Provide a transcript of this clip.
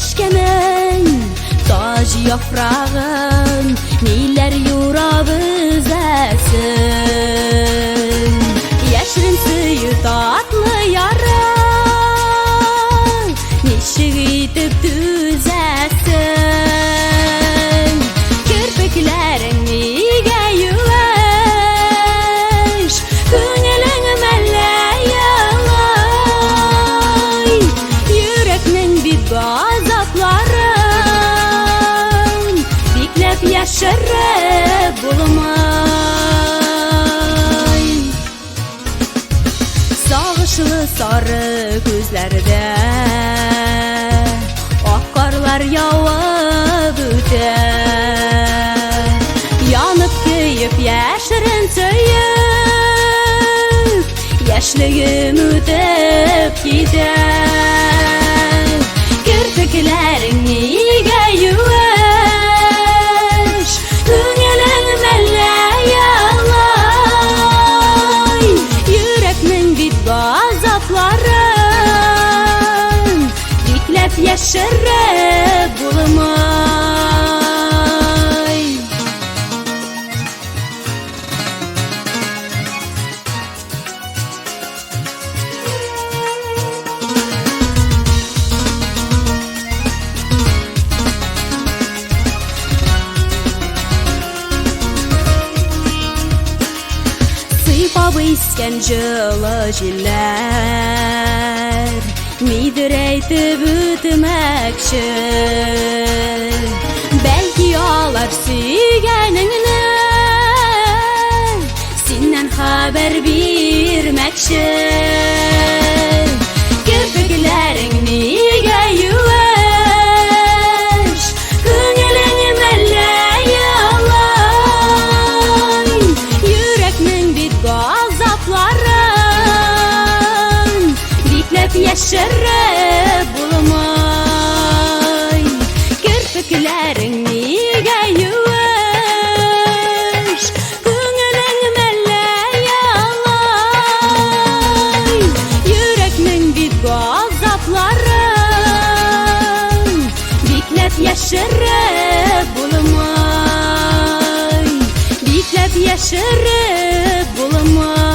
Eşkemen tac yaprağın neler yurab üzesin. Yaşrın suyu tatlı yara neşik itip düzesin. Kirpiklerin nige yüveş Könülün melleyalay Yüreknin bir gazapların Biklep yaşarı bulmay. Sağışlı sarı gözlerde Akkarlar yağıp öter. Yanıp köyüp yaşarın söyüp Yaşlığım ötüp gider. Kirpiklerin nige yüveş Könülün melleyalay Yürekmin bit gazapların Biklep yaşarı bulmay. Sıйпабы isken жылы жiller Midir eytip ütmekçi. Belki ağlar süygenini Sinden haber birmekçi. Kirpiklerin nige yüveş Könülün melleyalay Yürekmin bit gazapların Biklep yaşarı bulmay. Kirpiklerin nige yüveş Könülün melleyalay Yürekmin bit gazapların Biklep yaşarı bulmay. Biklep yaşarı bulmay.